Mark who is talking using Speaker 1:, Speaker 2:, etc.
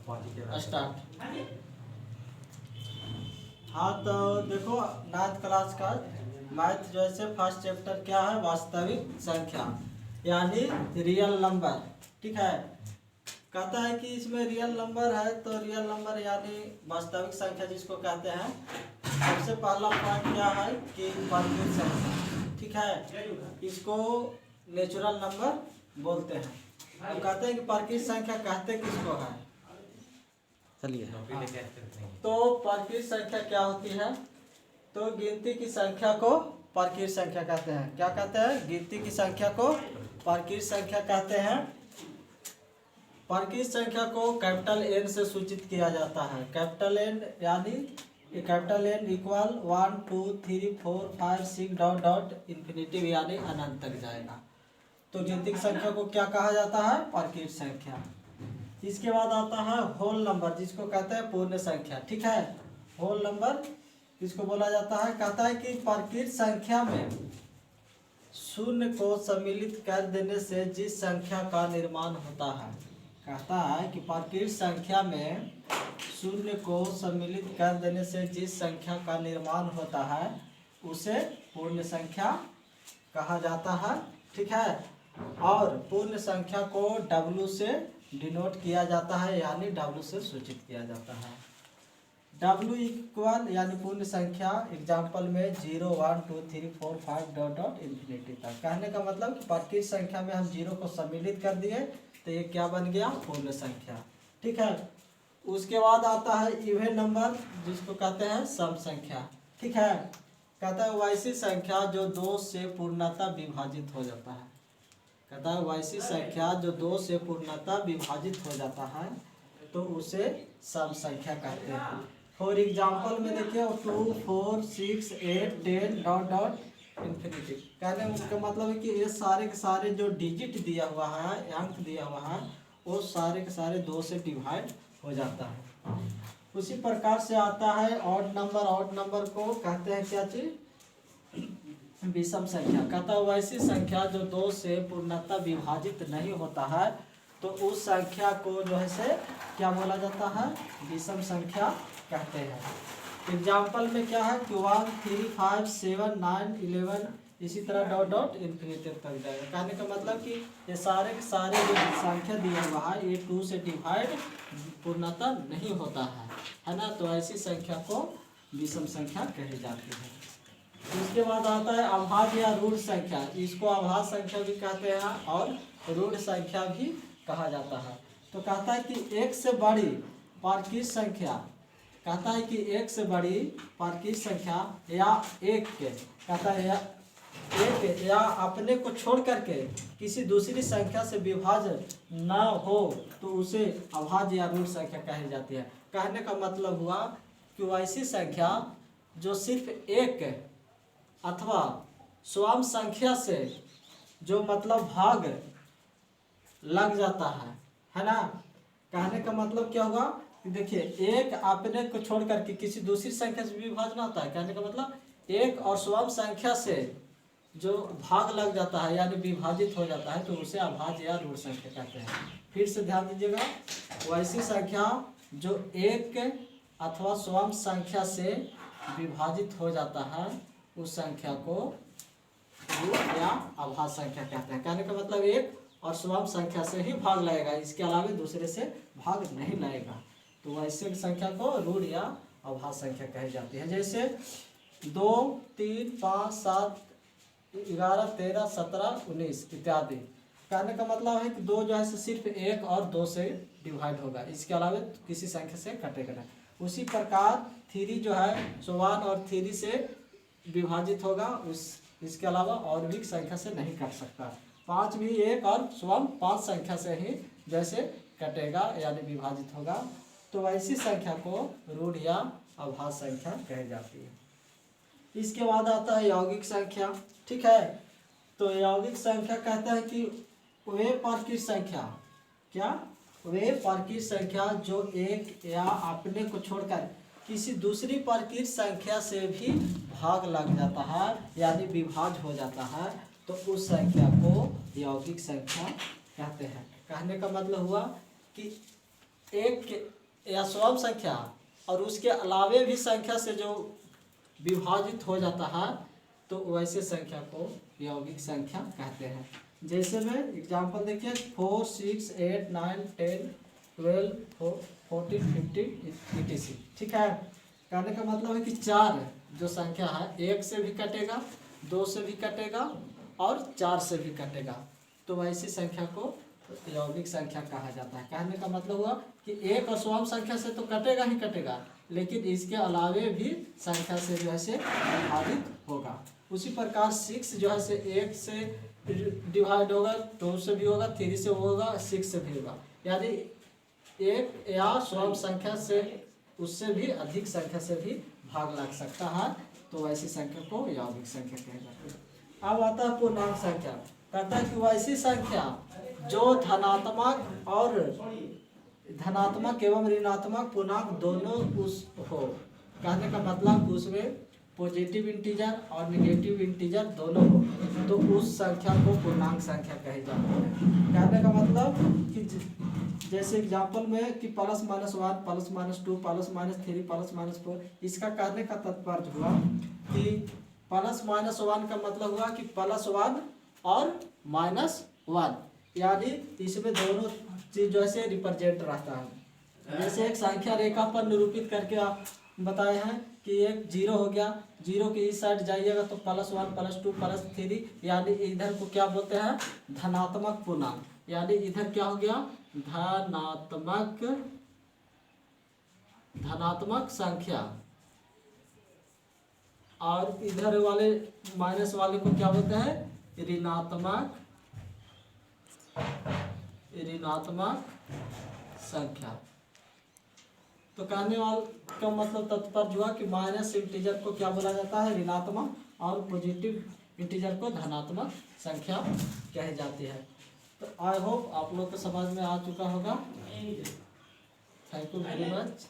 Speaker 1: Start. हाँ तो देखो 9th क्लास का मैथ जो है फर्स्ट चैप्टर क्या है, वास्तविक संख्या यानी रियल नंबर। ठीक है, कहता है कि इसमें रियल नंबर है तो रियल नंबर यानी वास्तविक संख्या जिसको कहते हैं। सबसे पहला पॉइंट क्या है कि परकीय संख्या। ठीक है, इसको नेचुरल नंबर बोलते हैं। हम कहते हैं कि परकीय संख्या कहते किसको है। चलिए तो परकीय संख्या क्या होती है, तो गिनती की संख्या को परकीय संख्या कहते हैं। क्या कहते हैं, गिनती की संख्या को परकीय संख्या कहते हैं। परकीय संख्या को कैपिटल एन से सूचित किया जाता है। कैपिटल एन यानी capital N equal 1 2 3 4 5 6 dot dot infinitive यानी अनंत तक जाएगा। तो गिनती की संख्या को क्या कहा जाता है, परकीय संख्या। इसके बाद आता है होल नंबर जिसको कहते हैं पूर्ण संख्या। ठीक है, होल नंबर इसको बोला जाता है। कहता है कि परकीय संख्या में शून्य को सम्मिलित कर देने से जिस संख्या का निर्माण होता है। कहता है कि परकीय संख्या में शून्य को सम्मिलित कर देने से जिस संख्या का निर्माण होता है उसे पूर्ण संख्या कहा जाता है। ठीक है, और पूर्ण संख्या को W से डिनोट किया जाता है यानी W से सूचित किया जाता है। W इक्वल यानी पूर्ण संख्या एग्जाम्पल में 0 1 2 3 4 5 डॉट डॉट इन्फिनिटी तक। कहने का मतलब कि परकीय संख्या में हम 0 को सम्मिलित कर दिए तो ये क्या बन गया, पूर्ण संख्या। ठीक है, उसके बाद आता है इवन नंबर जिसको कहते हैं सम संख्या। ठीक है, कहता है वैसी संख्या जो 2 से पूर्णतः विभाजित हो जाता है। कहता है वैसी संख्या जो 2 से पूर्णतः विभाजित हो जाता है तो उसे सम संख्या कहते हैं। फॉर एग्जाम्पल में देखिए 2 4 6 8 10 डॉट डॉट इन्फिनिटी। कहने का मतलब है कि ये सारे के सारे जो डिजिट दिया हुआ है, अंक दिया हुआ है, वो सारे के सारे 2 से डिवाइड हो जाता है। उसी प्रकार से आता है ऑड नंबर। ऑड नंबर को कहते हैं क्या चीज, विषम संख्या। कहता है वैसी संख्या जो 2 से पूर्णतः विभाजित नहीं होता है तो उस संख्या को जो है से क्या बोला जाता है, विषम संख्या कहते हैं। एग्जाम्पल में क्या है कि 1 3 5 7 9 11 इसी तरह डॉट डॉट इन्फिनिटी तक जाएगा। कहने का मतलब कि ये सारे के सारे जो संख्या दिया हुआ है ये 2 से डिवाइड पूर्णतः नहीं होता है ना, तो ऐसी संख्या को विषम संख्या कही जाती है। उसके बाद आता है अभाज्य या रूढ़ संख्या। इसको अभाज्य संख्या भी कहते हैं और रूढ़ संख्या भी कहा जाता है। तो कहता है कि एक से बड़ी परकीय संख्या, कहता है कि एक से बड़ी परकीय संख्या या एक के, कहता है या एक या अपने को छोड़ करके किसी दूसरी संख्या से विभाजन न हो तो उसे अभाज्य या रूढ़ संख्या कही जाती है। कहने का मतलब हुआ कि वैसी संख्या जो सिर्फ एक अथवा स्वयं संख्या से जो मतलब भाग लग जाता है ना। कहने का मतलब क्या हुआ कि देखिए एक अपने को छोड़ करके किसी दूसरी संख्या से विभाजन होता है। कहने का मतलब एक और स्वयं संख्या से जो भाग लग जाता है यानी विभाजित हो जाता है तो उसे अभाज्य या रूढ़ संख्या कहते हैं। फिर से ध्यान दीजिएगा, वैसी संख्या जो एक अथवा स्वयं संख्या से विभाजित हो जाता है उस संख्या को रूढ़ या अभाज्य संख्या कहते हैं। कहने का मतलब एक और स्वयं संख्या से ही भाग लगेगा, इसके अलावा दूसरे से भाग नहीं लगेगा, तो वैसे संख्या को रूढ़ या अभाज्य संख्या कही जाती है। जैसे 2 3 5 7 11 13 17 19 इत्यादि। कहने का मतलब है कि 2 जो है सिर्फ 1 और 2 से डिवाइड होगा, इसके अलावा किसी संख्या से कटेगा नहीं। उसी प्रकार 3 जो है 1 और 3 से विभाजित होगा, इसके अलावा और भी संख्या से नहीं कट सकता। 5 भी 1 और स्वयं 5 संख्या से ही जैसे कटेगा यानी विभाजित होगा, तो वैसी संख्या को रूढ़ या अभाज्य संख्या कही जाती है। इसके बाद आता है यौगिक संख्या। ठीक है, तो यौगिक संख्या कहता है कि वे परकीय संख्या, क्या वे परकीय संख्या जो एक या अपने को छोड़कर किसी दूसरी परकीय संख्या से भी भाग लग जाता है यानी विभाज्य हो जाता है तो उस संख्या को यौगिक संख्या कहते हैं। कहने का मतलब हुआ कि एक या स्वयं संख्या और उसके अलावे भी संख्या से जो विभाजित हो जाता है तो वैसे संख्या को यौगिक संख्या कहते हैं। जैसे में एग्जाम्पल देखिए 4, 6, 8, 9, 10, 12, 14, 15 etc। ठीक है, कहने का मतलब है कि 4 जो संख्या है 1 से भी कटेगा, 2 से भी कटेगा और 4 से भी कटेगा, तो वैसी संख्या को यौगिक संख्या कहा जाता है। कहने का मतलब हुआ कि एक और स्वयं संख्या से तो कटेगा ही कटेगा, लेकिन इसके अलावे भी संख्या से जो है से विभाजित होगा। उसी प्रकार 6 जो है से 1 से डिवाइड होगा, 2 से भी होगा, 3 से होगा, 6 से भी होगा, यानी एक या स्वयं संख्या से उससे भी अधिक संख्या से भी भाग लग सकता है, तो वैसी संख्या को यौगिक संख्या कहा जाता है। अब आता है पूर्णांक संख्या। कहता है कि वैसी संख्या जो धनात्मक एवं ऋणात्मक पूर्णांक दोनों उस हो। कहने का मतलब उसमें पॉजिटिव इंटीजर और निगेटिव इंटीजर दोनों हो, तो उस संख्या को पूर्णांक संख्या कही जाती है। कहने का मतलब कि जैसे एग्जाम्पल में कि +-1, +-2, +-3, +-4, इसका कहने का तात्पर्य हुआ कि +-1 का मतलब हुआ कि +1 और -1, यानी इसमें दोनों चीज जो है रिप्रेजेंट रहता है। जैसे एक संख्या रेखा पर निरूपित करके आप बताए हैं कि एक 0 हो गया, 0 के इस साइड जाइएगा तो +1, +2, +3, यानी इधर को क्या बोलते हैं धनात्मक पूर्णांक, यानी इधर क्या हो गया धनात्मक संख्या, और इधर वाले माइनस वाले को क्या बोलते हैं ऋणात्मक संख्या। तो कहने वाला का मतलब तात्पर्य हुआ कि माइनस इंटीजर को क्या बोला जाता है ऋणात्मक, और पॉजिटिव इंटीजर को धनात्मक संख्या कही जाती है। तो आई होप आप लोग को समझ में आ चुका होगा। Thank you very much.